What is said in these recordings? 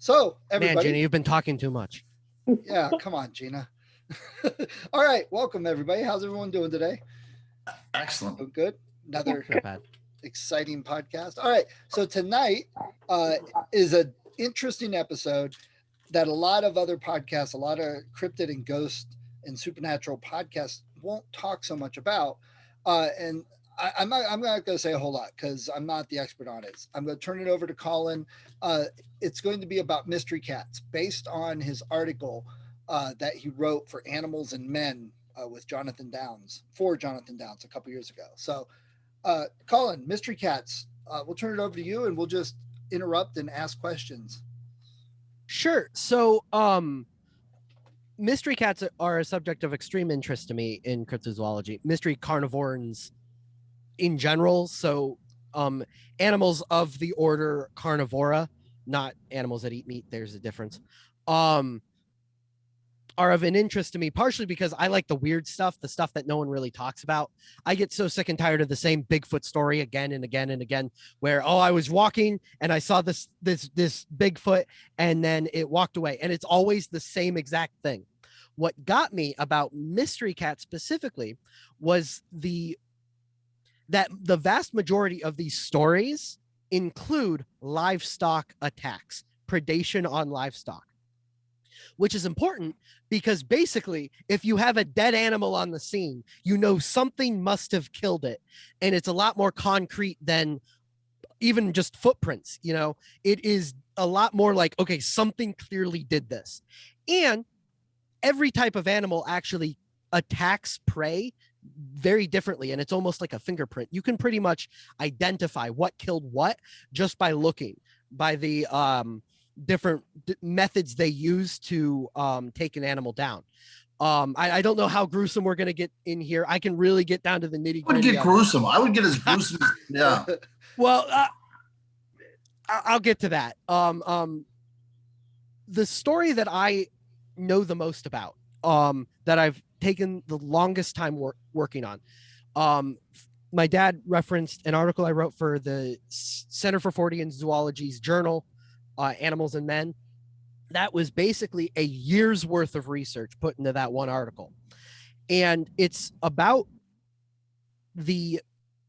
So, Man, everybody. Gina, you've been talking too much. Yeah, come on, Gina. All right, welcome, everybody. How's everyone doing today? Excellent. Doing good. Another Not bad. exciting podcast. All right, so tonight is an interesting episode that a lot of other podcasts, a lot of cryptid and ghost and supernatural podcasts won't talk so much about. And I'm not going to say a whole lot because I'm not the expert on it. I'm going to turn it over to Colin. It's going to be about mystery cats based on his article that he wrote for Animals and Men with Jonathan Downs, for Jonathan Downs a couple years ago. So, Colin, mystery cats, we'll turn it over to you and we'll just interrupt and ask questions. Sure. So, mystery cats are a subject of extreme interest to me in cryptozoology. Mystery carnivores in general. So, animals of the order Carnivora, not animals that eat meat. There's a difference. Are of an interest to me, partially because I like the weird stuff, the stuff that no one really talks about. I get so sick and tired of the same Bigfoot story again and again and again, where, oh, I was walking and I saw this Bigfoot and then it walked away. And it's always the same exact thing. What got me about mystery cats specifically was that the vast majority of these stories include livestock attacks, predation on livestock, which is important because basically if you have a dead animal on the scene, you know something must have killed it. And it's a lot more concrete than even just footprints. You know, it is a lot more like, okay, something clearly did this. And every type of animal actually attacks prey very differently, and it's almost like a fingerprint. You can pretty much identify what killed what just by looking, by the different methods they use to take an animal down. I don't know how gruesome we're going to get in here. I can really get down to the nitty gritty. I would get gruesome. I would get as gruesome as, yeah. Well, I'll get to that. The story that I know the most about, that I've taken the longest time working on. My dad referenced an article I wrote for the Center for Fortean Zoology's journal, Animals and Men. That was basically a year's worth of research put into that one article. And it's about the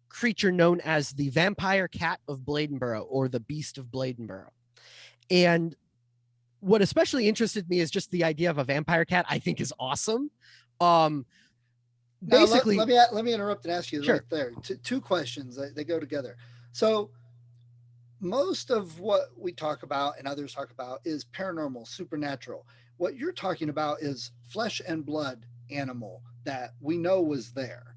creature known as the Vampire Cat of Bladenboro, or the Beast of Bladenboro. And what especially interested me is just the idea of a vampire cat. I think is awesome. Basically, let me interrupt and ask you right there. Two questions. They go together. So most of what we talk about and others talk about is paranormal, supernatural. What you're talking about is flesh and blood animal that we know was there,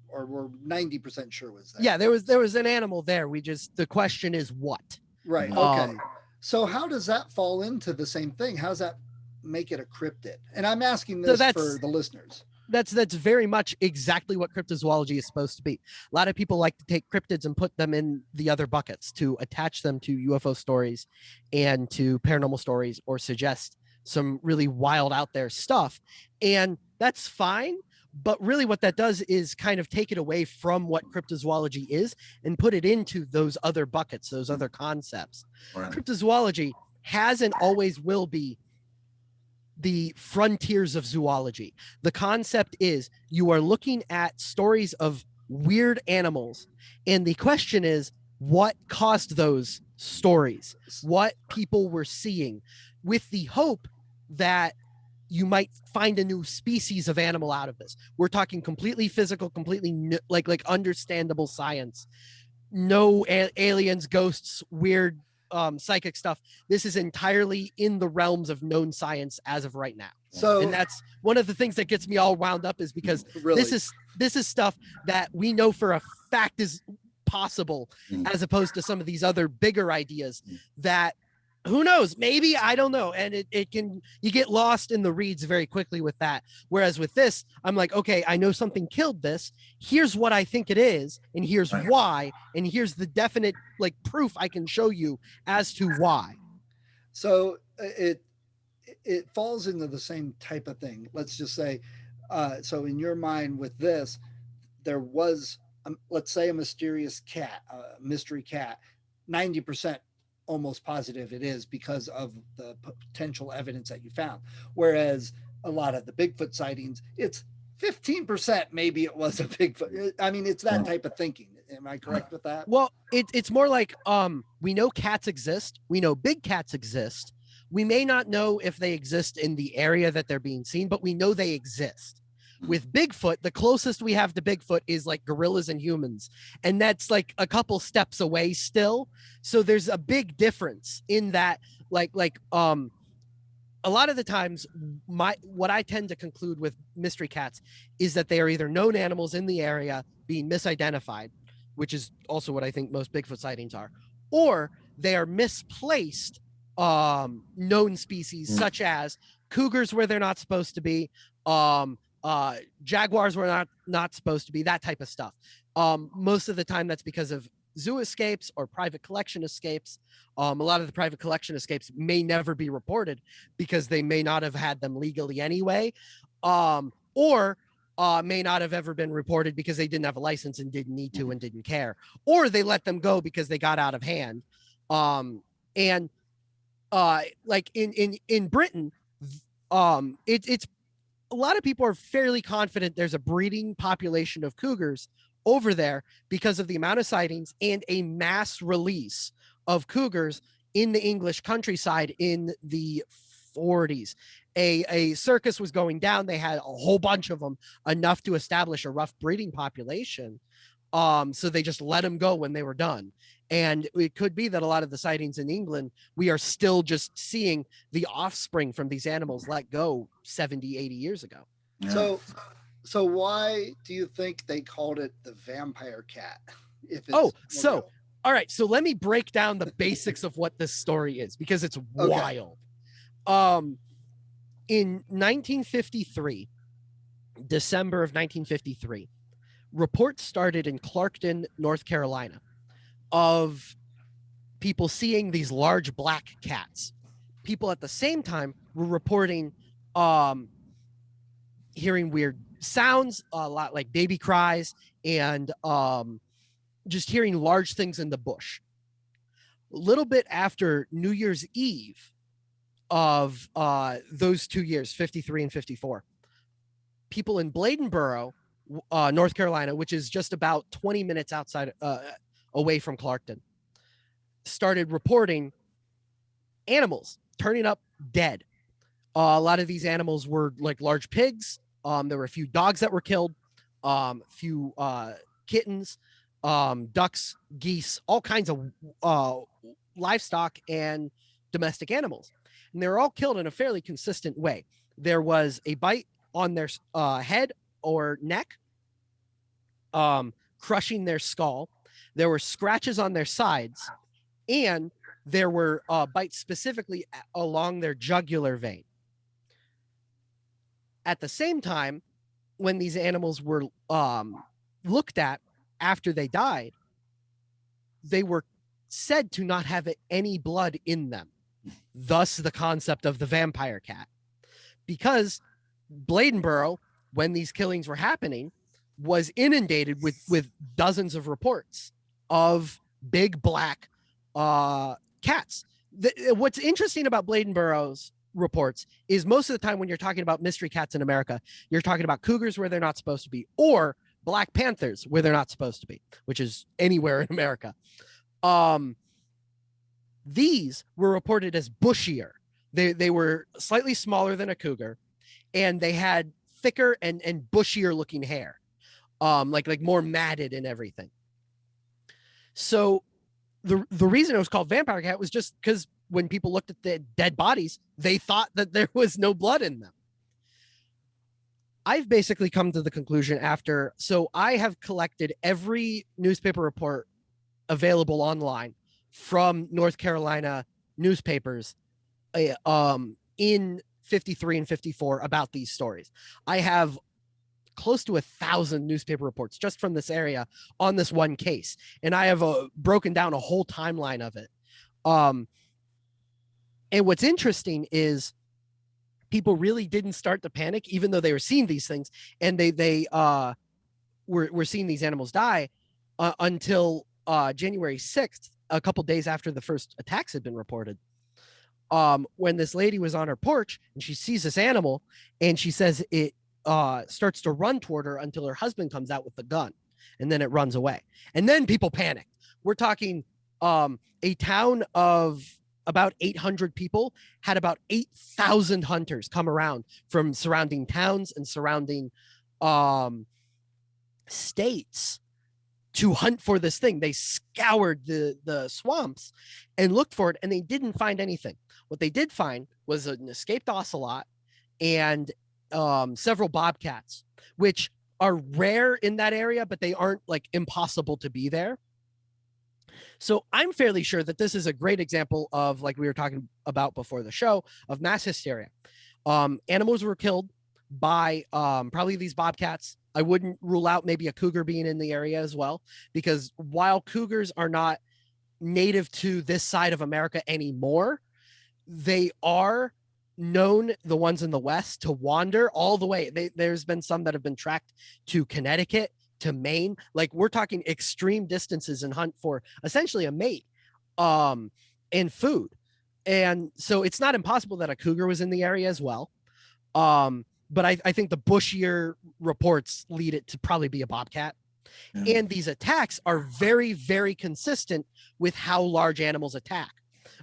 or we're 90% sure was there. Yeah, there was an animal there. The question is what? Right. Okay. So how does that fall into the same thing? How does that make it a cryptid? And I'm asking this for the listeners. That's very much exactly what cryptozoology is supposed to be. A lot of people like to take cryptids and put them in the other buckets to attach them to UFO stories and to paranormal stories, or suggest some really wild out there stuff. And that's fine. But really what that does is kind of take it away from what cryptozoology is and put it into those other buckets, those other concepts. Right. Cryptozoology has and always will be the frontiers of zoology. The concept is you are looking at stories of weird animals, and the question is, what caused those stories? What people were seeing, with the hope that you might find a new species of animal out of this. We're talking completely physical, completely like understandable science. No aliens, ghosts, weird psychic stuff. This is entirely in the realms of known science as of right now. So, and that's one of the things that gets me all wound up, is because this is stuff that we know for a fact is possible, as opposed to some of these other bigger ideas that, who knows, maybe, I don't know. And you get lost in the reeds very quickly with that. Whereas with this, I'm like, okay, I know something killed this. Here's what I think it is. And here's why. And here's the definite proof I can show you as to why. So it falls into the same type of thing. Let's just say, so in your mind with this, there was, let's say, a mysterious cat, a mystery cat, 90% almost positive it is because of the potential evidence that you found. Whereas a lot of the Bigfoot sightings, it's 15% maybe it was a Bigfoot. I mean, it's that type of thinking. Am I correct with that? Well, it's more like we know cats exist. We know big cats exist. We may not know if they exist in the area that they're being seen, but we know they exist. With Bigfoot, the closest we have to Bigfoot is like gorillas and humans, and that's like a couple steps away still. So there's a big difference in that. A lot of the times, what I tend to conclude with mystery cats is that they are either known animals in the area being misidentified, which is also what I think most Bigfoot sightings are, or they are misplaced known species such as cougars where they're not supposed to be, jaguars were not supposed to be, that type of stuff. Most of the time that's because of zoo escapes or private collection escapes. A lot of the private collection escapes may never be reported because they may not have had them legally anyway, or may not have ever been reported because they didn't have a license and didn't need to and didn't care, or they let them go because they got out of hand. Like in Britain, it's a lot of people are fairly confident there's a breeding population of cougars over there because of the amount of sightings and a mass release of cougars in the English countryside in the 40s. A circus was going down. They had a whole bunch of them, enough to establish a rough breeding population. So they just let them go when they were done. And it could be that a lot of the sightings in England, we are still just seeing the offspring from these animals let go 70, 80 years ago. Yeah. So why do you think they called it the vampire cat? All right. So let me break down the basics of what this story is because it's wild. In 1953, December of 1953, reports started in Clarkton, North Carolina, of people seeing these large black cats. People at the same time were reporting hearing weird sounds, a lot like baby cries, and just hearing large things in the bush. A little bit after New Year's Eve of those 2 years, 53 and 54, people in Bladenboro, North Carolina, which is just about 20 minutes outside away from Clarkton, started reporting animals turning up dead. A lot of these animals were like large pigs. There were a few dogs that were killed, few kittens, ducks, geese, all kinds of livestock and domestic animals. And they were all killed in a fairly consistent way. There was a bite on their head or neck, crushing their skull. There were scratches on their sides, and there were bites specifically along their jugular vein. At the same time, when these animals were looked at after they died, they were said to not have any blood in them. Thus, the concept of the vampire cat. Because Bladenboro, when these killings were happening, was inundated with dozens of reports of big black cats. What's interesting about Bladenboro's reports is most of the time when you're talking about mystery cats in America, you're talking about cougars where they're not supposed to be, or black panthers where they're not supposed to be, which is anywhere in America. These were reported as bushier. They were slightly smaller than a cougar, and they had thicker and bushier looking hair, like more matted and everything. So the reason it was called vampire cat was just because when people looked at the dead bodies, they thought that there was no blood in them. I've basically come to the conclusion so I have collected every newspaper report available online from North Carolina newspapers in 53 and 54 about these stories. I have close to 1,000 newspaper reports just from this area on this one case, and I have broken down a whole timeline of it. And what's interesting is people really didn't start to panic, even though they were seeing these things, and they were seeing these animals die until January 6th, a couple days after the first attacks had been reported, when this lady was on her porch and she sees this animal, and she says it starts to run toward her until her husband comes out with the gun, and then it runs away. And then people panicked. We're talking a town of about 800 people had about 8,000 hunters come around from surrounding towns and surrounding states to hunt for this thing. They scoured the swamps and looked for it, and they didn't find anything. What they did find was an escaped ocelot and several bobcats, which are rare in that area, but they aren't like impossible to be there. So I'm fairly sure that this is a great example of, like we were talking about before the show, of mass hysteria. Animals were killed by probably these bobcats. I wouldn't rule out maybe a cougar being in the area as well, because while cougars are not native to this side of America anymore, they are known, the ones in the West, to wander all the way. There's been some that have been tracked to Connecticut, to Maine. Like, we're talking extreme distances and hunt for essentially a mate and food. And so it's not impossible that a cougar was in the area as well. But I think the bushier reports lead it to probably be a bobcat. Yeah. And these attacks are very, very consistent with how large animals attack.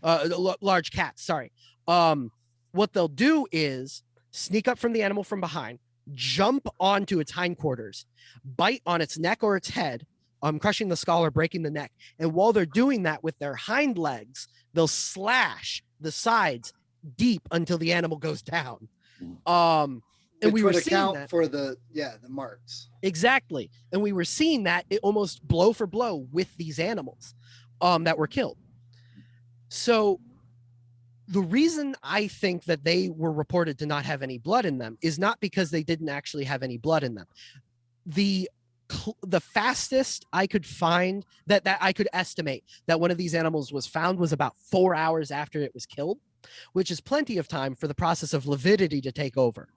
Large cats, sorry. What they'll do is sneak up from the animal from behind, jump onto its hindquarters, bite on its neck or its head, crushing the skull or breaking the neck. And while they're doing that with their hind legs, they'll slash the sides deep until the animal goes down. And we would account that for the marks. Exactly. And we were seeing that it almost blow for blow with these animals that were killed. So the reason I think that they were reported to not have any blood in them is not because they didn't actually have any blood in them. The fastest I could find that I could estimate that one of these animals was found was about 4 hours after it was killed, which is plenty of time for the process of lividity to take over.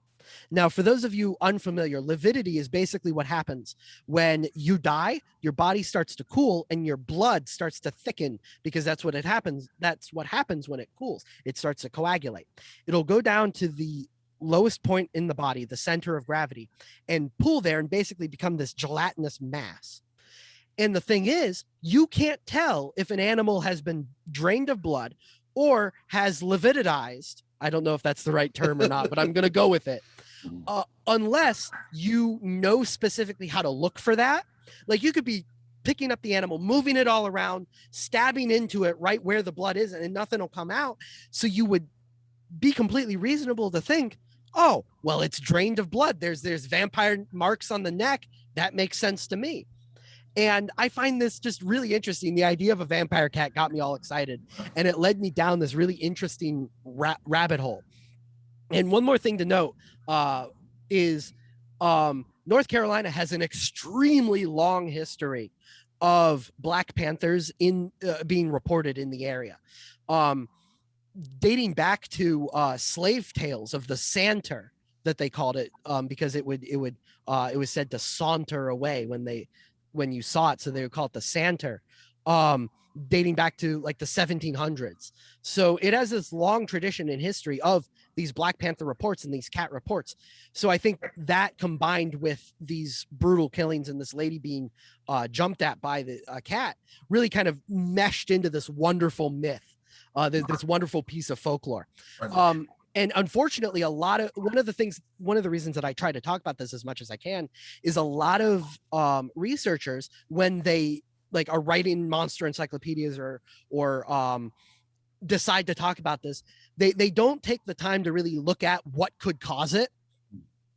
Now, for those of you unfamiliar, lividity is basically what happens when you die. Your body starts to cool and your blood starts to thicken, because that's what happens. That's what happens when it cools. It starts to coagulate. It'll go down to the lowest point in the body, the center of gravity, and pool there and basically become this gelatinous mass. And the thing is, you can't tell if an animal has been drained of blood or has lividitized. I don't know if that's the right term or not, but I'm going to go with it. Unless you know specifically how to look for that. Like, you could be picking up the animal, moving it all around, stabbing into it right where the blood is, and nothing will come out. So you would be completely reasonable to think, oh, well, it's drained of blood. There's vampire marks on the neck. That makes sense to me. And I find this just really interesting. The idea of a vampire cat got me all excited, and it led me down this really interesting rabbit hole. And one more thing to note is North Carolina has an extremely long history of Black Panthers being reported in the area, dating back to slave tales of the Santer, that they called it, because it was said to saunter away when you saw it, so they would call it the Santer, dating back to like the 1700s. So it has this long tradition in history of these Black Panther reports and these cat reports. So I think that, combined with these brutal killings and this lady being jumped at by the cat, really kind of meshed into this wonderful myth, this wonderful piece of folklore. And unfortunately, one of the reasons that I try to talk about this as much as I can is a lot of researchers, when they are writing monster encyclopedias or decide to talk about this, they don't take the time to really look at what could cause it.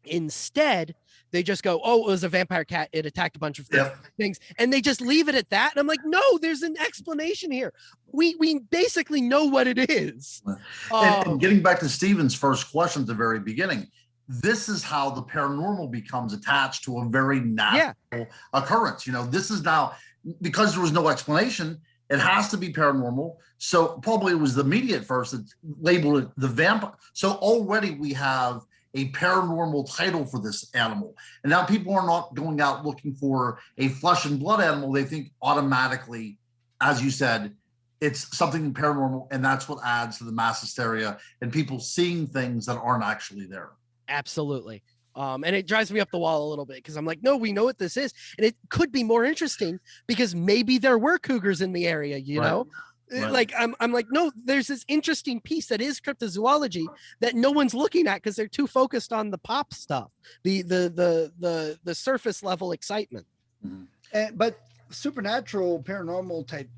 Instead, they just go, oh, it was a vampire cat. It attacked a bunch of things. And they just leave it at that. And I'm like, no, there's an explanation here. We basically know what it is. And getting back to Stephen's first question at the very beginning, this is how the paranormal becomes attached to a very natural occurrence. This is now, because there was no explanation, it has to be paranormal. So probably it was the media at first that labeled it the vampire. So already we have a paranormal title for this animal. And now people are not going out looking for a flesh and blood animal. They think automatically as you said, it's something paranormal, and that's what adds to the mass hysteria and people seeing things that aren't actually there. Absolutely. And it drives me up the wall a little bit because I'm like, no, we know what this is. And it could be more interesting because maybe there were cougars in the area, you know? Right. Like I'm like, no, there's this interesting piece that is cryptozoology that no one's looking at because they're too focused on the pop stuff, the surface level excitement. Mm-hmm. But supernatural paranormal type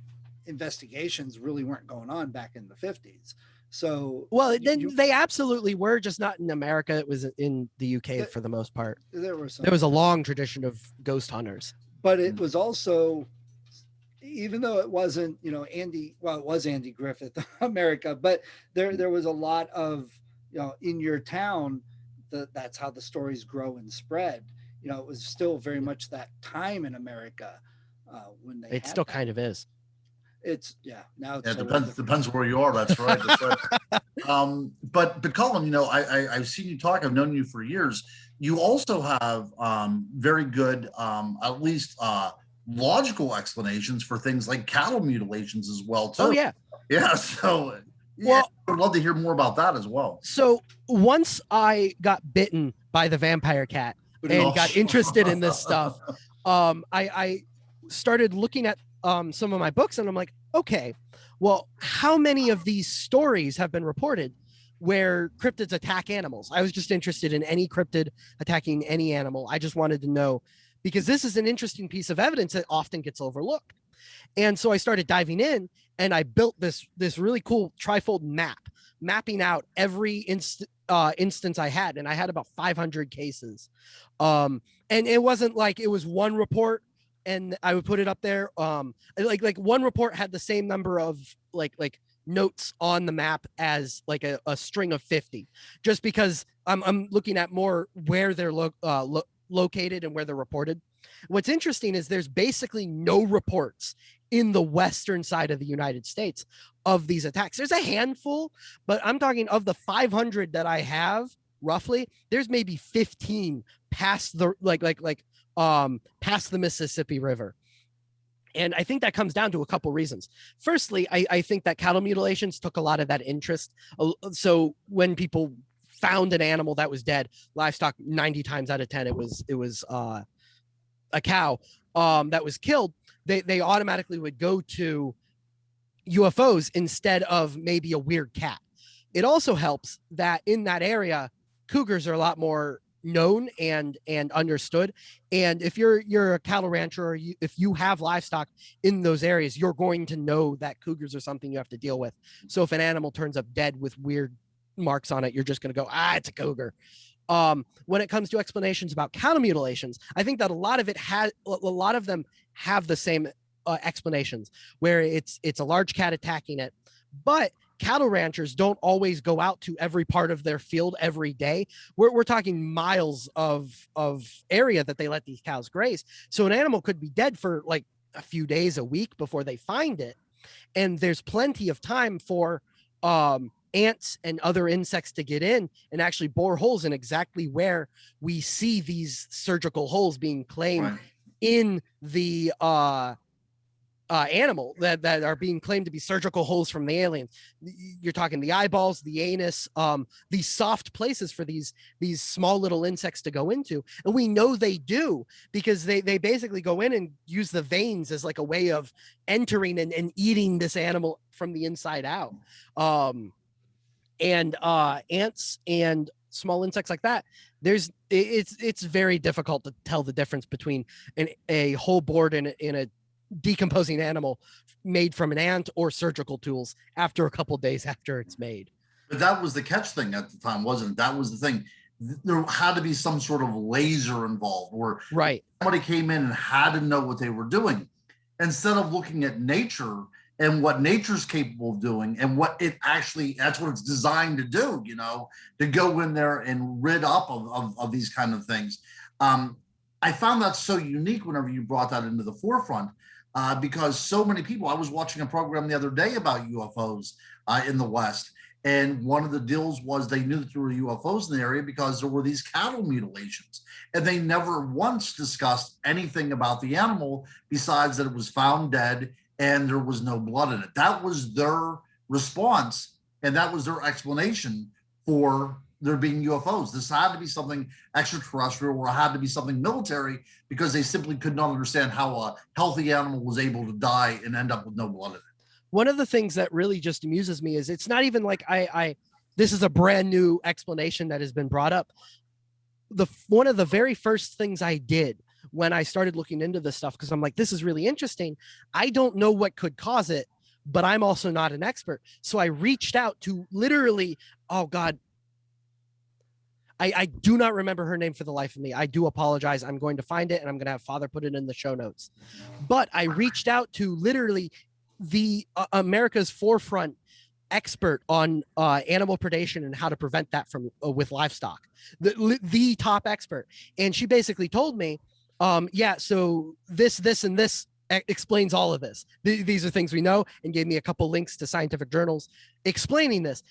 investigations really weren't going on back in the 50s. So well, then they absolutely were, just not in America. It was in the UK for the most part. There was a long tradition of ghost hunters, but it was also, even though it wasn't, you know, it was Andy Griffith, America, but there was a lot of, you know, in your town, that's how the stories grow and spread. You know, it was still very much that time in America when they. It still kind of is. It's now it's it depends where you are. That's right. That's right. But Colin, you know, I've seen you talk. I've known you for years. You also have very good, at least logical explanations for things like cattle mutilations as well too. Oh yeah. So well, I'd love to hear more about that as well. So once I got bitten by the vampire cat and got interested in this stuff, I started looking at some of my books, and I'm like, okay, well, how many of these stories have been reported where cryptids attack animals? I was just interested in any cryptid attacking any animal. I just wanted to know, because this is an interesting piece of evidence that often gets overlooked. And so I started diving in, and I built this really cool trifold map, mapping out every instance I had, and I had about 500 cases. And it wasn't like it was one report and I would put it up there. Like one report had the same number of like notes on the map as like a string of 50, just because I'm looking at more where they're located and where they're reported. What's interesting is there's basically no reports in the western side of the United States of these attacks. There's a handful, but I'm talking of the 500 that I have, roughly, there's maybe 15 past the past the Mississippi River. And I think that comes down to a couple reasons. Firstly, I think that cattle mutilations took a lot of that interest. So when people found an animal that was dead, livestock, 90 times out of 10, it was a cow that was killed, they automatically would go to UFOs instead of maybe a weird cat. It also helps that in that area, cougars are a lot more known and understood. And if you're a cattle rancher, or if you have livestock in those areas, you're going to know that cougars are something you have to deal with. So if an animal turns up dead with weird marks on it, you're just going to go, it's a cougar. When it comes to explanations about cattle mutilations, I think that a lot of them have the same explanations, where it's a large cat attacking it. But cattle ranchers don't always go out to every part of their field every day. We're talking miles of area that they let these cows graze. So an animal could be dead for like a few days, a week before they find it. And there's plenty of time for ants and other insects to get in and actually bore holes in exactly where we see these surgical holes being claimed in the animal that are being claimed to be surgical holes from the aliens. You're talking the eyeballs, the anus, these soft places for these small little insects to go into. And we know they do, because they basically go in and use the veins as like a way of entering and eating this animal from the inside out. And ants and small insects like that, it's very difficult to tell the difference between a hole bored in a decomposing animal made from an ant or surgical tools after a couple days after it's made. But that was the catch thing at the time, wasn't it? That was the thing. There had to be some sort of laser involved, or somebody came in and had to know what they were doing, instead of looking at nature and what nature's capable of doing and what it actually, that's what it's designed to do, you know, to go in there and rid up of these kind of things. I found that so unique whenever you brought that into the forefront. Because so many people, I was watching a program the other day about UFOs in the West, and one of the deals was they knew that there were UFOs in the area because there were these cattle mutilations, and they never once discussed anything about the animal besides that it was found dead and there was no blood in it. That was their response, and that was their explanation for there being UFOs. This had to be something extraterrestrial, or it had to be something military, because they simply could not understand how a healthy animal was able to die and end up with no blood in it. One of the things that really just amuses me is it's not even like this is a brand new explanation that has been brought up. One of the very first things I did when I started looking into this stuff, because I'm like, this is really interesting. I don't know what could cause it, but I'm also not an expert. So I reached out to literally, oh God, I do not remember her name for the life of me. I do apologize. I'm going to find it, and I'm going to have Father put it in the show notes. But I reached out to literally the America's forefront expert on animal predation and how to prevent that from with livestock, the top expert. And she basically told me, yeah, so this and this explains all of this. These are things we know, and gave me a couple links to scientific journals explaining this.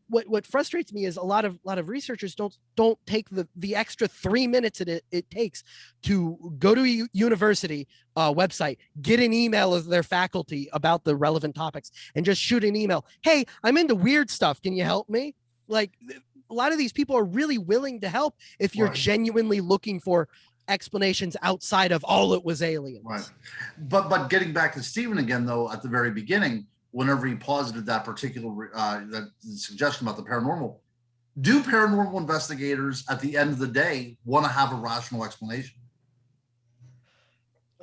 What frustrates me is a lot of researchers don't take the extra 3 minutes it takes to go to a university website, get an email of their faculty about the relevant topics, and just shoot an email. Hey, I'm into weird stuff. Can you help me? Like, a lot of these people are really willing to help if you're genuinely looking for explanations outside of all it was aliens. Right. But getting back to Stephen again, though, at the very beginning, whenever he posited that particular that suggestion about the paranormal, do paranormal investigators at the end of the day want to have a rational explanation?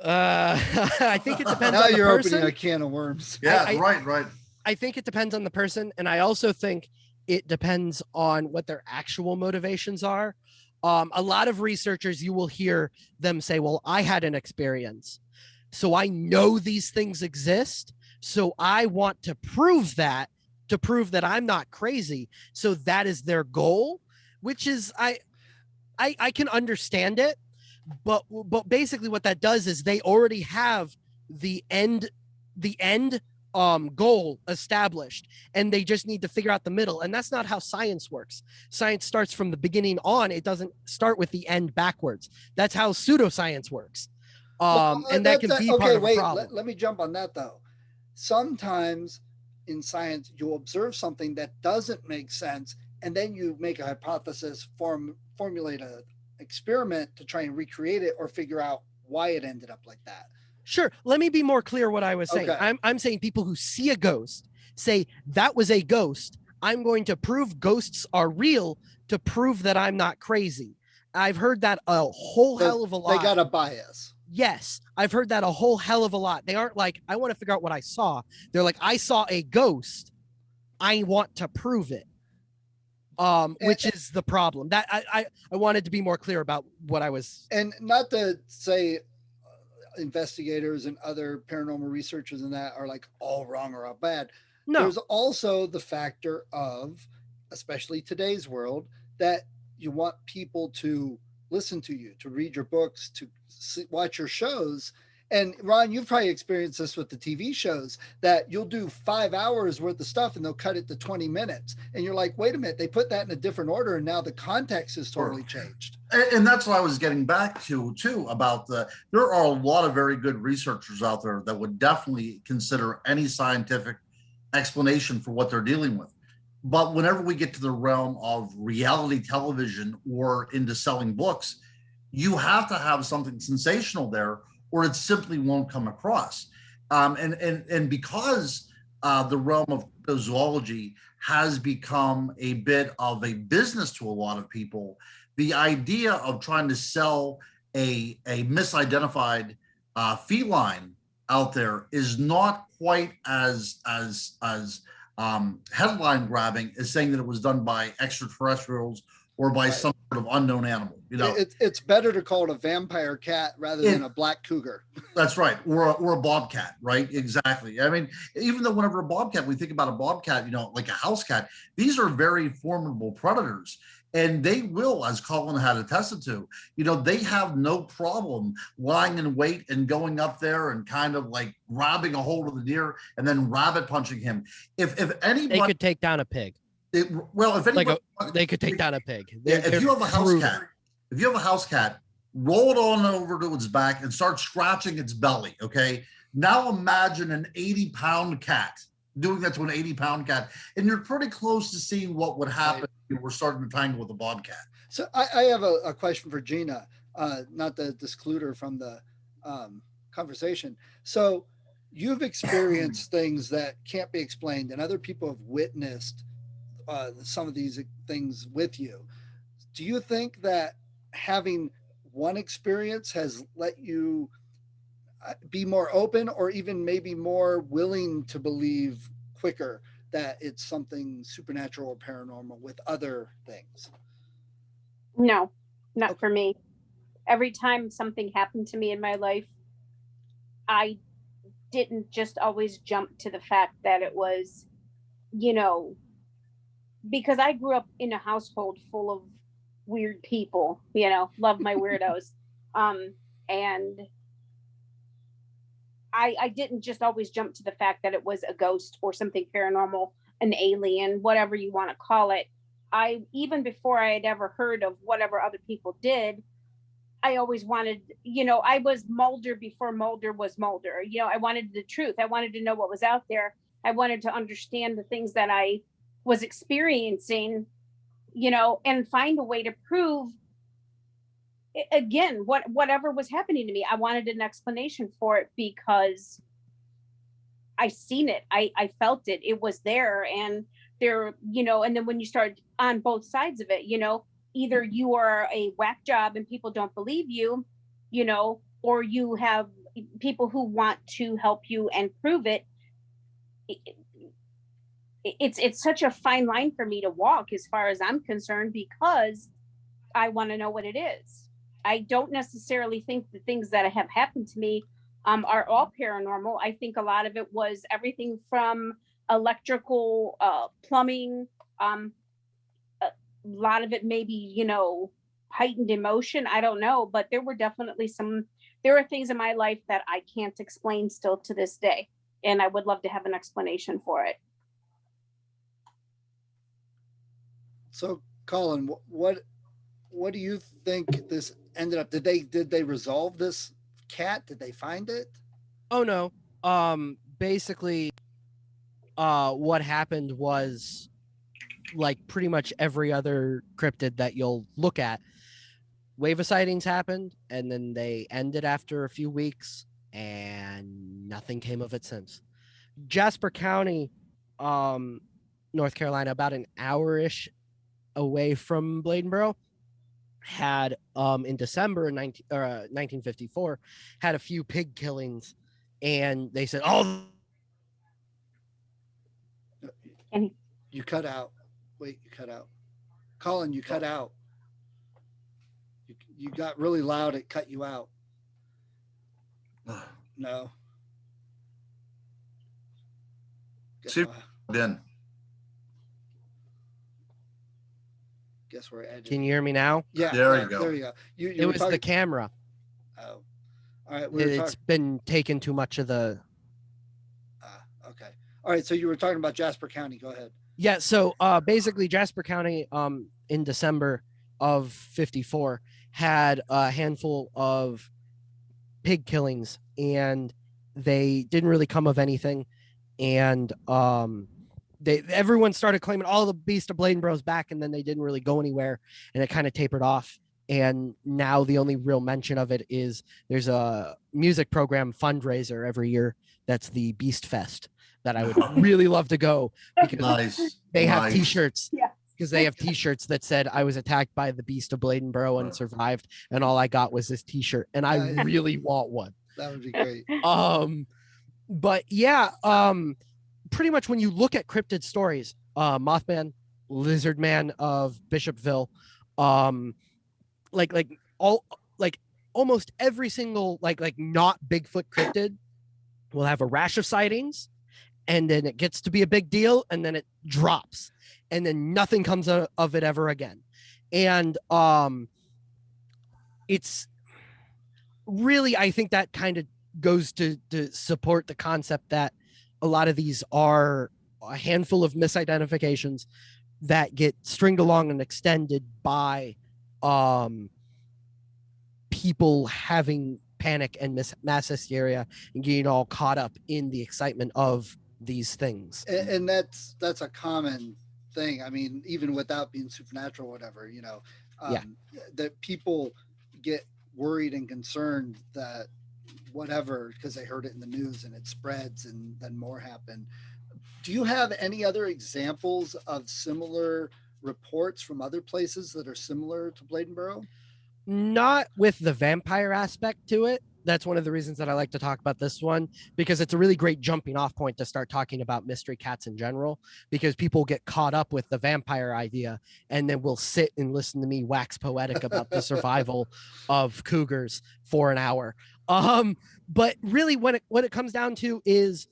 I think it depends now on the you're person. opening a can of worms. Yeah, right. I think it depends on the person, and I also think it depends on what their actual motivations are. A lot of researchers, you will hear them say, well, I had an experience, so I know these things exist, so I want to prove that I'm not crazy. So that is their goal, which is I can understand it, but basically what that does is they already have the end goal established, and they just need to figure out the middle. And that's not how science works. Science starts from the beginning on. It doesn't start with the end backwards. That's how pseudoscience works. And that can be part of the problem. Let me jump on that though. Sometimes in science, you'll observe something that doesn't make sense, and then you make a hypothesis, formulate an experiment to try and recreate it or figure out why it ended up like that. Sure. Let me be more clear what I was saying. Okay. I'm saying people who see a ghost say that was a ghost. I'm going to prove ghosts are real to prove that I'm not crazy. I've heard that a whole hell of a lot. They got a bias. Yes, I've heard that a whole hell of a lot. They aren't like, I want to figure out what I saw. They're like, I saw a ghost. I want to prove it. Which is the problem. That I wanted to be more clear about what I was. And not to say investigators and other paranormal researchers and that are like all wrong or all bad. No. There's also the factor of, especially today's world, that you want people to listen to you, to read your books, to watch your shows. And Ron, you've probably experienced this with the TV shows, that you'll do 5 hours worth of stuff and they'll cut it to 20 minutes. And you're like, wait a minute, they put that in a different order. And now the context is totally changed. And that's what I was getting back to too, about there are a lot of very good researchers out there that would definitely consider any scientific explanation for what they're dealing with. But whenever we get to the realm of reality television or into selling books, you have to have something sensational there, or it simply won't come across. And because the realm of cryptozoology has become a bit of a business to a lot of people, the idea of trying to sell a misidentified feline out there is not quite as headline grabbing as saying that it was done by extraterrestrials or by some sort of unknown animal. You know, it's better to call it a vampire cat rather than a black cougar. That's right, or a bobcat, right? Exactly. I mean, even though whenever a bobcat, we think about a bobcat, you know, like a house cat, these are very formidable predators. And they will, as Colin had attested to, you know, they have no problem lying in wait and going up there and kind of like grabbing a hold of the deer and then rabbit punching him. If anybody, they could take down a pig. If anybody, they could take down a pig. If you have a house cat, roll it on over to its back and start scratching its belly. Okay, Now imagine an 80-pound cat doing that to an 80-pound cat, and you're pretty close to seeing what would happen if you were starting to tangle with a bobcat. So I have a question for Gina, not to exclude her from the conversation. So you've experienced things that can't be explained, and other people have witnessed some of these things with you. Do you think that having one experience has let you be more open, or even maybe more willing to believe quicker that it's something supernatural or paranormal with other things? No, not for me. Every time something happened to me in my life, I didn't just always jump to the fact that it was, because I grew up in a household full of weird people, love my weirdos. And I didn't just always jump to the fact that it was a ghost or something paranormal, an alien, whatever you want to call it. Even before I had ever heard of whatever other people did, I always wanted, I was Mulder before Mulder was Mulder. I wanted the truth. I wanted to know what was out there. I wanted to understand the things that I was experiencing, and find a way to prove, again, whatever was happening to me. I wanted an explanation for it because I seen it. I felt it. It was there. And there, and then when you start on both sides of it, either you are a whack job and people don't believe you, or you have people who want to help you and prove it. It's such a fine line for me to walk as far as I'm concerned, because I want to know what it is. I don't necessarily think the things that have happened to me are all paranormal. I think a lot of it was everything from electrical, plumbing, a lot of it maybe, heightened emotion. I don't know, but there were definitely there are things in my life that I can't explain still to this day. And I would love to have an explanation for it. So Colin, what do you think this ended up? Did they resolve this cat? Did they find it? Oh no. Basically, what happened was, like pretty much every other cryptid that you'll look at, wave of sightings happened, and then they ended after a few weeks, and nothing came of it since. Jasper County, North Carolina, about an hour-ish away from Bladenboro, had in December 1954 had a few pig killings, and they said, "Oh." And You cut out. Wait, you cut out. Colin, you cut out. You got really loud. It cut you out. No. See, then. Guess we're editing. Can you hear me now? Yeah. There you go. There you go. It was the camera. Oh. All right. It's been taking too much of the. Okay. All right. So you were talking about Jasper County. Go ahead. Yeah. So basically, Jasper County in December of 54 had a handful of pig killings, and they didn't really come of anything. And everyone started claiming all the Beast of Bladenboro's back, and then they didn't really go anywhere, and it kind of tapered off. And now the only real mention of it is there's a music program fundraiser every year that's the Beast Fest that I would really love to go, because they have t-shirts. Yeah. Because they have t-shirts that said I was attacked by the Beast of Bladenboro and survived, and all I got was this t-shirt, and I really want one. That would be great. But yeah, pretty much when you look at cryptid stories, Mothman, Lizard Man of Bishopville, almost every single like not Bigfoot cryptid will have a rash of sightings, and then it gets to be a big deal, and then it drops, and then nothing comes of it ever again. And it's really, I think that kind of goes to support the concept that a lot of these are a handful of misidentifications that get stringed along and extended by people having panic and mass hysteria and getting all caught up in the excitement of these things. And that's a common thing. I mean, even without being supernatural or whatever, that people get worried and concerned that whatever, because they heard it in the news and it spreads and then more happen. Do you have any other examples of similar reports from other places that are similar to Bladenboro? Not with the vampire aspect to it. That's one of the reasons that I like to talk about this one, because it's a really great jumping off point to start talking about mystery cats in general, because people get caught up with the vampire idea and then will sit and listen to me wax poetic about the survival of cougars for an hour. But really what it comes down to is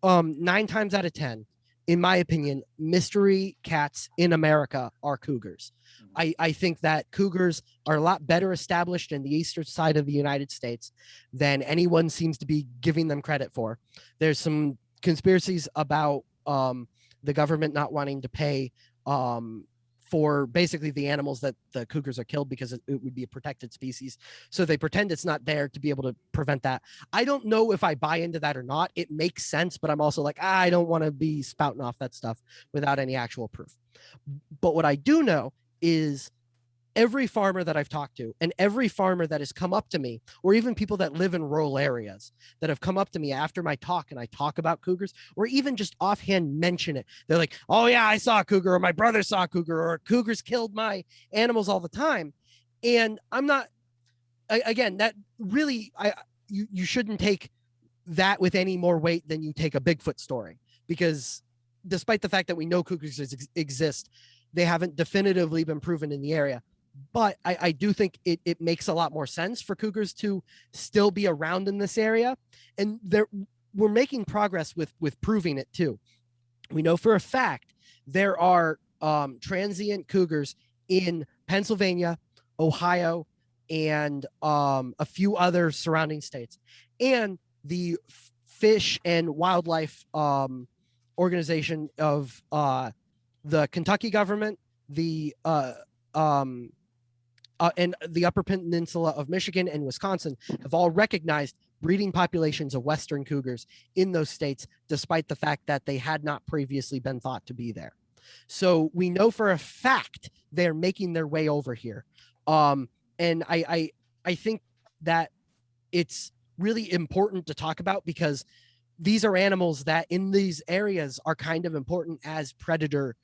9 times out of 10, in my opinion, mystery cats in America are cougars. I think that cougars are a lot better established in the eastern side of the United States than anyone seems to be giving them credit for. There's some conspiracies about the government not wanting to pay for basically the animals that the cougars are killed because it would be a protected species. So they pretend it's not there to be able to prevent that. I don't know if I buy into that or not. It makes sense, but I'm also like, I don't want to be spouting off that stuff without any actual proof. But what I do know is every farmer that I've talked to and every farmer that has come up to me, or even people that live in rural areas that have come up to me after my talk and I talk about cougars, or even just offhand mention it. They're like, oh yeah, I saw a cougar, or my brother saw a cougar, or cougars killed my animals all the time. And I'm not, again, that really, you shouldn't take that with any more weight than you take a Bigfoot story, because despite the fact that we know cougars exist, they haven't definitively been proven in the area. But I do think it makes a lot more sense for cougars to still be around in this area. And we're making progress with proving it too. We know for a fact there are transient cougars in Pennsylvania, Ohio, and a few other surrounding states. And the Fish and Wildlife organization of the Kentucky government, and the Upper Peninsula of Michigan and Wisconsin have all recognized breeding populations of Western cougars in those states, despite the fact that they had not previously been thought to be there. So we know for a fact they're making their way over here. And I think that it's really important to talk about, because these are animals that in these areas are kind of important as predator,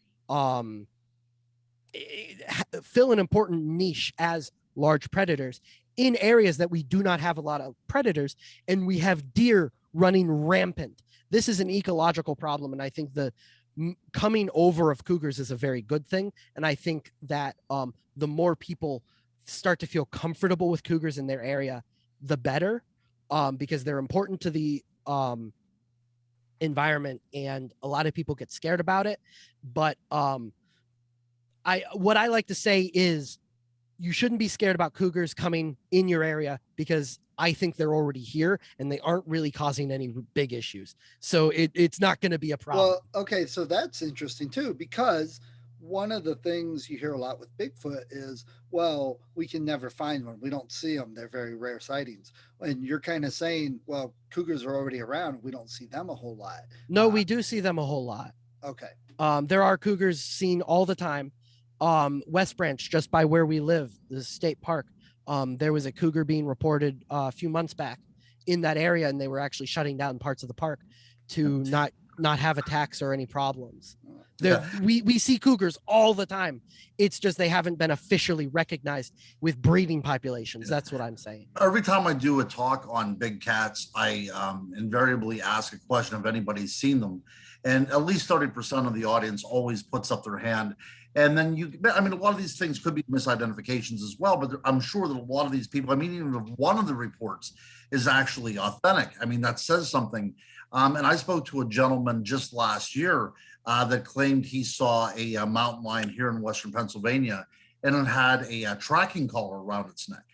fill an important niche as large predators in areas that we do not have a lot of predators, and we have deer running rampant. This is an ecological problem, and I think the coming over of cougars is a very good thing. And I think that the more people start to feel comfortable with cougars in their area, the better, because they're important to the environment, and a lot of people get scared about it. But what I like to say is you shouldn't be scared about cougars coming in your area, because I think they're already here and they aren't really causing any big issues. So it's not going to be a problem. Well, okay, so that's interesting too, because one of the things you hear a lot with Bigfoot is, well, we can never find one. We don't see them. They're very rare sightings. And you're kind of saying, well, cougars are already around. We don't see them a whole lot. No, we do see them a whole lot. Okay. There are cougars seen all the time. West Branch, just by where we live, the state park, there was a cougar being reported a few months back in that area, and they were actually shutting down parts of the park to not have attacks or any problems. We see cougars all the time. It's just they haven't been officially recognized with breeding populations. That's what I'm saying. Every time I do a talk on big cats, I invariably ask a question if anybody's seen them. And at least 30% of the audience always puts up their hand. And then a lot of these things could be misidentifications as well, but I'm sure that a lot of these people, even if one of the reports is actually authentic, that says something. And I spoke to a gentleman just last year that claimed he saw a mountain lion here in Western Pennsylvania, and it had a tracking collar around its neck.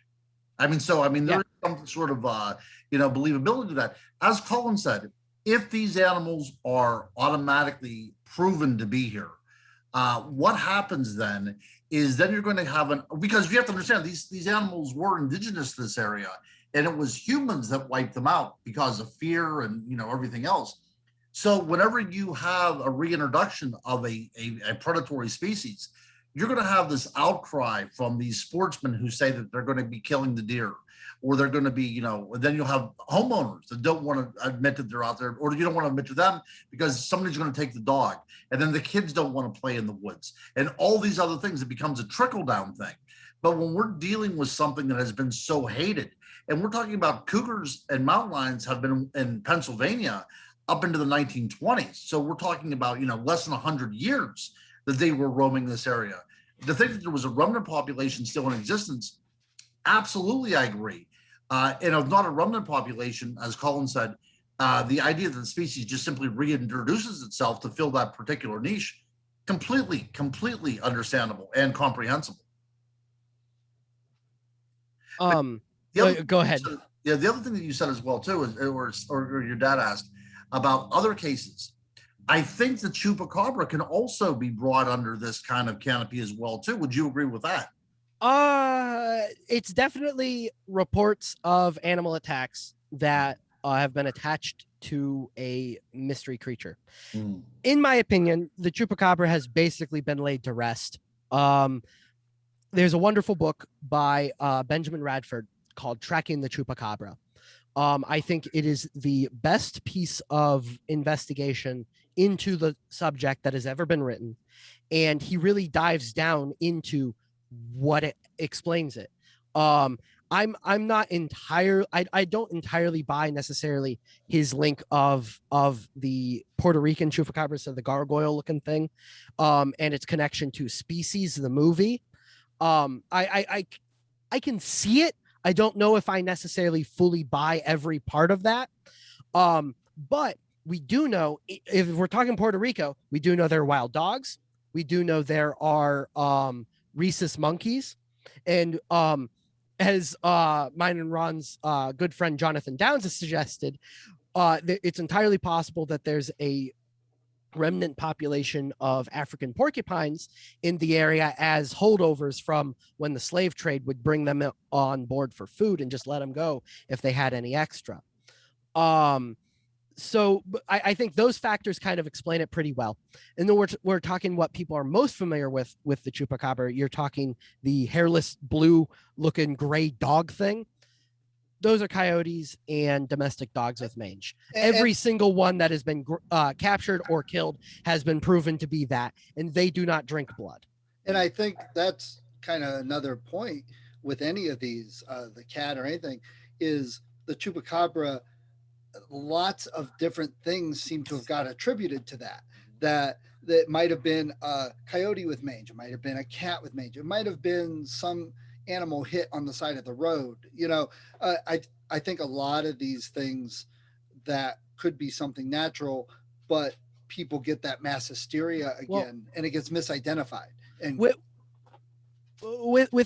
There's some sort of, believability to that. As Colin said, if these animals are automatically proven to be here, what happens then is you're going to have because you have to understand these animals were indigenous to this area, and it was humans that wiped them out because of fear and, you know, everything else. So whenever you have a reintroduction of a predatory species, you're going to have this outcry from these sportsmen who say that they're going to be killing the deer, or they're going to be, you know, then you'll have homeowners that don't want to admit that they're out there, or you don't want to admit to them because somebody's going to take the dog, and then the kids don't want to play in the woods, and all these other things. It becomes a trickle down thing. But when we're dealing with something that has been so hated, and we're talking about cougars and mountain lions have been in Pennsylvania up into the 1920s. So we're talking about, you know, less than 100 years that they were roaming this area. To think that there was a remnant population still in existence, absolutely, I agree. And if not a remnant population, as Colin said, the idea that the species just simply reintroduces itself to fill that particular niche, completely understandable and comprehensible. Go ahead. Yeah, the other thing that you said as well too is, or your dad asked about other cases. I think the Chupacabra can also be brought under this kind of canopy as well too. Would you agree with that? It's definitely reports of animal attacks that have been attached to a mystery creature. In my opinion, the Chupacabra has basically been laid to rest. There's a wonderful book by Benjamin Radford called Tracking the Chupacabra. I think it is the best piece of investigation into the subject that has ever been written. And he really dives down into what it explains it. I'm not entirely, I don't entirely buy necessarily his link of the Puerto Rican Chupacabra, so the gargoyle looking thing, and its connection to Species, the movie. I can see it. I don't know if I necessarily fully buy every part of that. But we do know, if we're talking Puerto Rico, we do know there are wild dogs. We do know there are rhesus monkeys. And as mine and Ron's good friend Jonathan Downs has suggested, it's entirely possible that there's a remnant population of African porcupines in the area as holdovers from when the slave trade would bring them on board for food and just let them go if they had any extra. So I think those factors kind of explain it pretty well. And then we're talking what people are most familiar with the Chupacabra. You're talking the hairless blue looking gray dog thing. Those are coyotes and domestic dogs with mange. Every single one that has been captured or killed has been proven to be that, and they do not drink blood. And I think that's kind of another point with any of these, the cat or anything, is the Chupacabra. Lots of different things seem to have got attributed to that might have been a coyote with mange. It might have been a cat with mange. It might have been some animal hit on the side of the road. You know, I think a lot of these things that could be something natural, but people get that mass hysteria again, and it gets misidentified. And with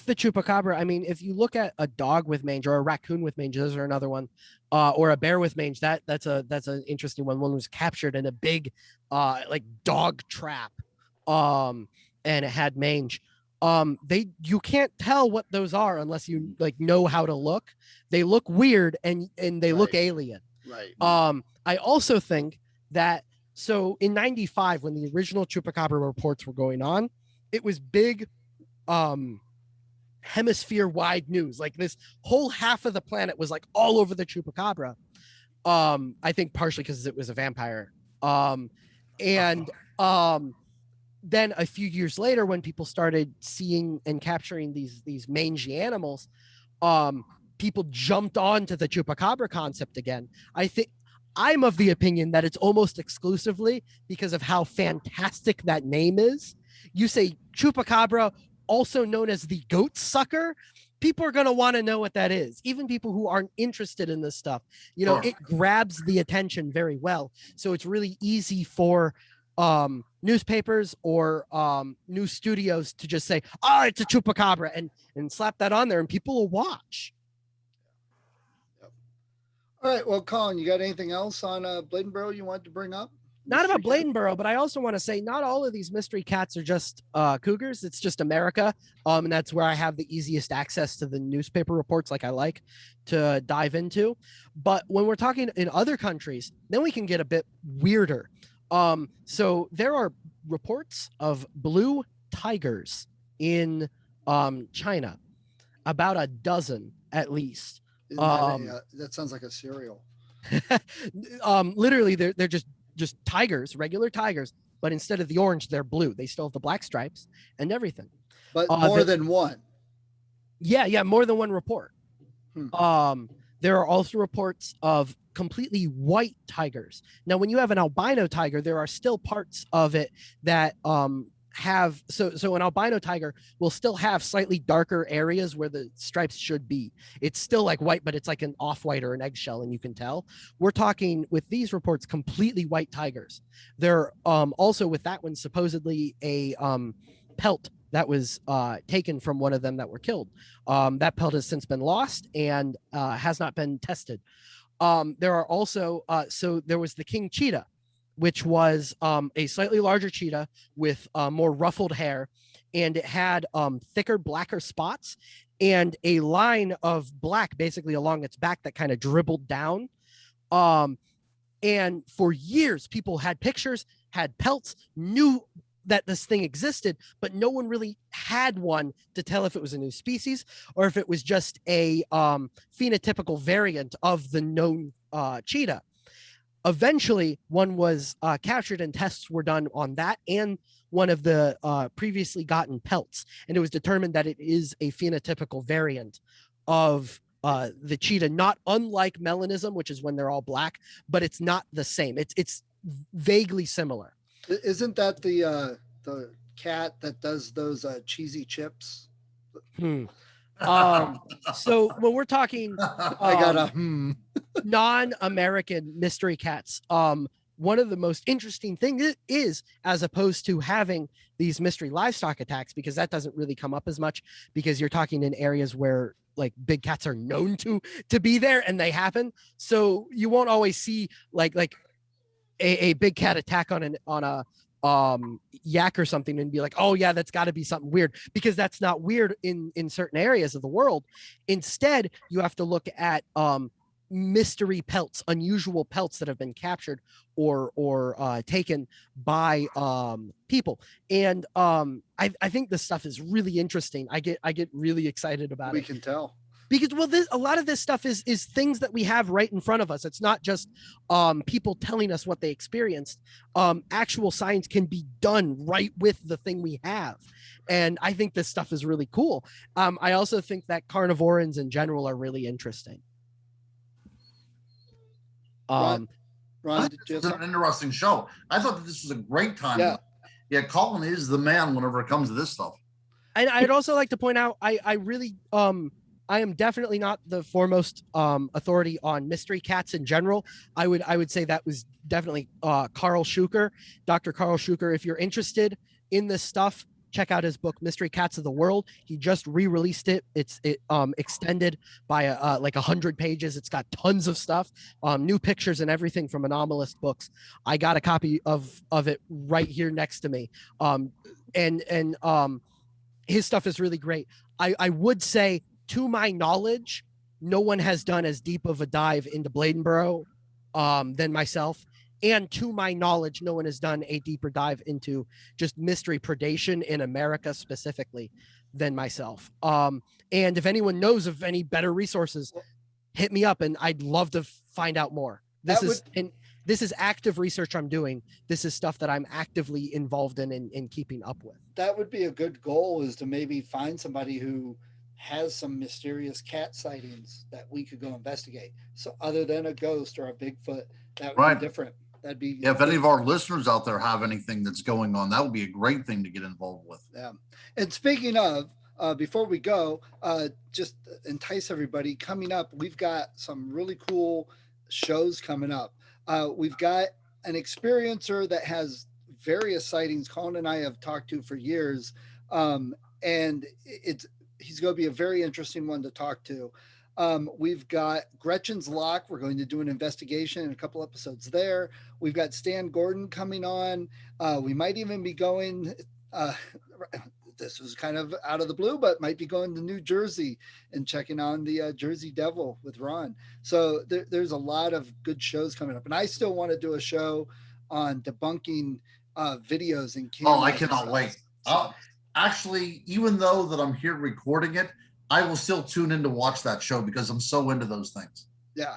the Chupacabra, I mean, if you look at a dog with mange or a raccoon with mange, those are another one, or a bear with mange. That's an interesting one. One was captured in a big, like dog trap, and it had mange. You can't tell what those are unless you like know how to look. They look weird and they look alien. Right. I also think that, so in 95, when the original Chupacabra reports were going on, it was big hemisphere wide news. Like this whole half of the planet was like all over the Chupacabra. I think partially because it was a vampire. Then a few years later, when people started seeing and capturing these mangy animals, people jumped onto the Chupacabra concept again. I think I'm of the opinion that it's almost exclusively because of how fantastic that name is. You say Chupacabra, also known as the goat sucker, people are going to want to know what that is. Even people who aren't interested in this stuff, you know, it grabs the attention very well. So it's really easy for newspapers or news studios to just say, oh, it's a Chupacabra, and slap that on there and people will watch. All right. Well, Colin, you got anything else on Bladenboro you wanted to bring up? Not about Mystery cat. Bladenboro, but I also want to say not all of these mystery cats are just cougars. It's just America. And that's where I have the easiest access to the newspaper reports like I like to dive into. But when we're talking in other countries, then we can get a bit weirder. So there are reports of blue tigers in China, about a dozen at least. That sounds like a cereal. Literally, they're just tigers, regular tigers, but instead of the orange, they're blue. They still have the black stripes and everything. But more than one. Yeah, more than one report. Hmm. There are also reports of completely white tigers. Now, when you have an albino tiger, there are still parts of it that have so an albino tiger will still have slightly darker areas where the stripes should be. It's still like white, but it's like an off-white or an eggshell, and you can tell. We're talking with these reports completely white tigers. They're also with that one supposedly a pelt that was taken from one of them that were killed. That pelt has since been lost and has not been tested. There are also so there was the king cheetah, which was a slightly larger cheetah with more ruffled hair, and it had thicker, blacker spots and a line of black basically along its back that kind of dribbled down. And for years, people had pictures, had pelts, knew that this thing existed, but no one really had one to tell if it was a new species or if it was just a phenotypical variant of the known cheetah. Eventually, one was captured and tests were done on that and one of the previously gotten pelts. And it was determined that it is a phenotypical variant of the cheetah, not unlike melanism, which is when they're all black, but it's not the same. It's vaguely similar. Isn't that the cat that does those cheesy chips? So when we're talking I got a non-American mystery cats, one of the most interesting things is, as opposed to having these mystery livestock attacks, because that doesn't really come up as much because you're talking in areas where like big cats are known to be there and they happen. So you won't always see like a big cat attack on a yak or something and be like, oh yeah, that's got to be something weird, because that's not weird in certain areas of the world. Instead, you have to look at mystery pelts, unusual pelts that have been captured or taken by people. And I think this stuff is really interesting. I get really excited about it. We can tell. Because a lot of this stuff is things that we have right in front of us. It's not just people telling us what they experienced. Actual science can be done right with the thing we have, and I think this stuff is really cool. I also think that carnivores in general are really interesting. Ron, it's an interesting show. I thought that this was a great time. Yeah, Colin is the man whenever it comes to this stuff. And I'd also like to point out, I really I am definitely not the foremost authority on mystery cats in general. I would say that was definitely Carl Schuker, Dr. Carl Schuker. If you're interested in this stuff, check out his book, Mystery Cats of the World. He just re-released it. It's extended by like 100 pages. It's got tons of stuff, new pictures and everything from Anomalist Books. I got a copy of it right here next to me. And his stuff is really great. I would say, to my knowledge, no one has done as deep of a dive into Bladenboro than myself. And to my knowledge, no one has done a deeper dive into just mystery predation in America specifically than myself. And if anyone knows of any better resources, hit me up and I'd love to find out more. This is active research I'm doing. This is stuff that I'm actively involved in keeping up with. That would be a good goal, is to maybe find somebody who has some mysterious cat sightings that we could go investigate. So other than a ghost or a Bigfoot, that would be different. That'd be if any of our listeners out there have anything that's going on, that would be a great thing to get involved with. Yeah. And speaking of, before we go, just entice everybody, coming up, we've got some really cool shows coming up. We've got an experiencer that has various sightings Colin and I have talked to for years. And he's going to be a very interesting one to talk to. We've got Gretchen's Lock. We're going to do an investigation in a couple episodes there. We've got Stan Gordon coming on. We might even be going, this was kind of out of the blue, but might be going to New Jersey and checking on the Jersey Devil with Ron. So there's a lot of good shows coming up. And I still want to do a show on debunking videos and cameras. Oh, I cannot wait. Actually, even though that I'm here recording it, I will still tune in to watch that show because I'm so into those things. Yeah.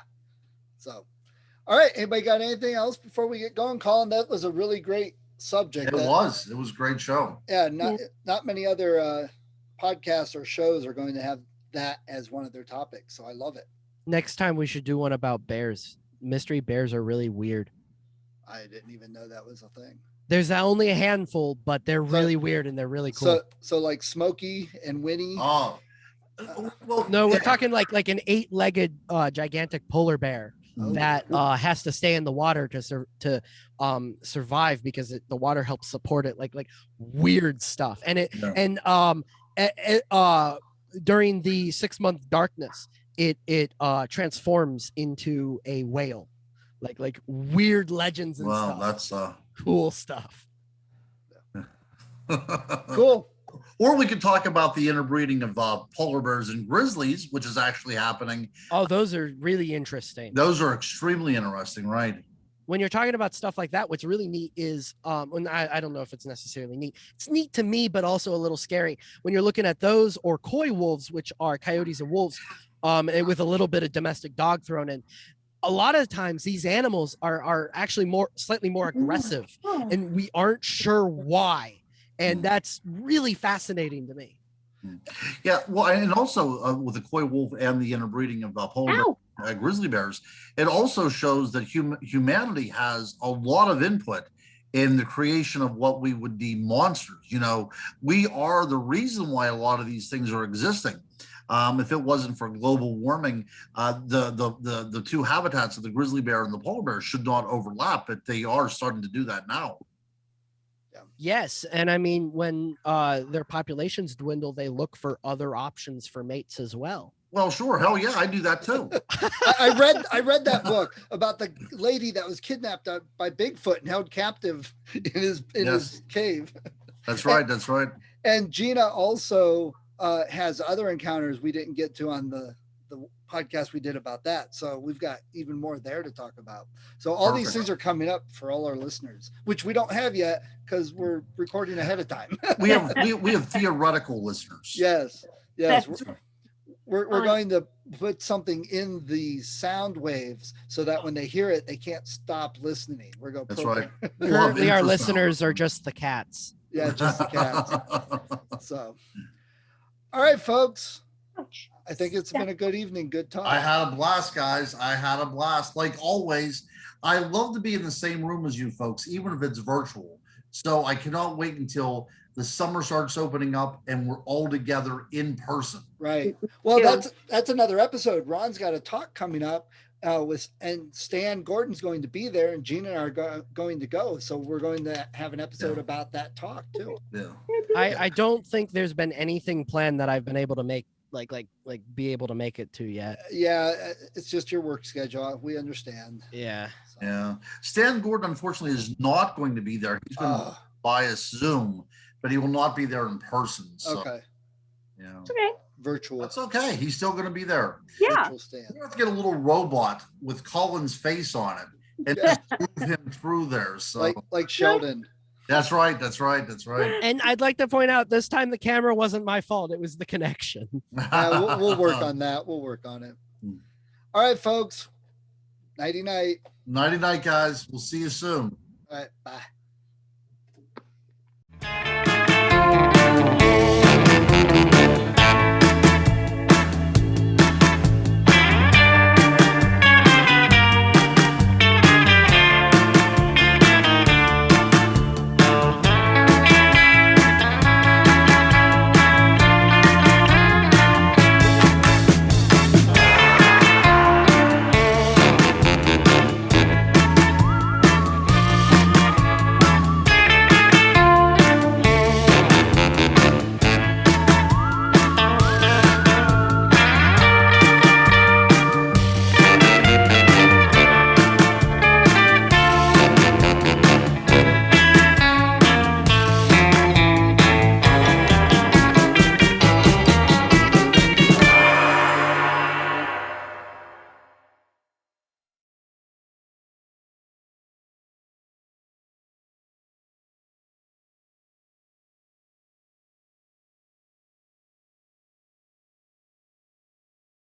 So, all right. Anybody got anything else before we get going? Colin, that was a really great subject. It was a great show. Yeah. Not many other podcasts or shows are going to have that as one of their topics. So I love it. Next time we should do one about bears. Mystery bears are really weird. I didn't even know that was a thing. There's only a handful, but they're really weird and they're really cool. So like Smokey and Winnie. Oh, well, no, we're talking like an 8-legged gigantic polar bear that has to stay in the water to survive because the water helps support it. Like weird stuff. And during the 6-month darkness, it transforms into a whale. Like weird legends and stuff. Wow, that's cool stuff. Cool. Or we could talk about the interbreeding of polar bears and grizzlies, which is actually happening. Oh, those are really interesting. Those are extremely interesting, right? When you're talking about stuff like that, what's really neat is, and I don't know if it's necessarily neat. It's neat to me, but also a little scary when you're looking at those or coy wolves, which are coyotes and wolves, and with a little bit of domestic dog thrown in. A lot of times these animals are actually slightly more aggressive, and we aren't sure why. And that's really fascinating to me. Yeah, well, and also with the coy wolf and the interbreeding of polar grizzly bears, it also shows that humanity has a lot of input in the creation of what we would deem monsters. You know, we are the reason why a lot of these things are existing. If it wasn't for global warming, the two habitats of the grizzly bear and the polar bear should not overlap, but they are starting to do that now. Yes, and I mean, when their populations dwindle, they look for other options for mates as well. Well, sure, hell yeah, I do that too. I read that book about the lady that was kidnapped by Bigfoot and held captive in his cave. That's right. That's right. And Gina also has other encounters we didn't get to on the podcast we did about that. So we've got even more there to talk about. So all these things are coming up for all our listeners, which we don't have yet because we're recording ahead of time. we have theoretical listeners. Yes. We're going to put something in the sound waves so that when they hear it, they can't stop listening. We're going. That's right. Currently, our listeners are just the cats. Yeah, just the cats. So, all right, folks. I think it's been a good evening. Good talk. I had a blast, guys. I had a blast. Like always, I love to be in the same room as you folks, even if it's virtual. So I cannot wait until the summer starts opening up and we're all together in person. Right. Well, that's another episode. Ron's got a talk coming up and Stan Gordon's going to be there and Gina and I are going to go. So we're going to have an episode about that talk too. Yeah. I don't think there's been anything planned that I've been able to make be able to make it to yet. Yeah, it's just your work schedule. We understand. Yeah. So. Yeah. Stan Gordon, unfortunately, is not going to be there. He's going to buy a Zoom, but he will not be there in person. So, okay. Yeah. It's okay. Virtual. That's okay. He's still going to be there. Yeah. You have to get a little robot with Colin's face on it and just move him through there. So like Sheldon. That's right. That's right. That's right. And I'd like to point out this time the camera wasn't my fault. It was the connection. We'll work on that. We'll work on it. All right, folks. Nighty night. Nighty night, guys. We'll see you soon. All right. Bye.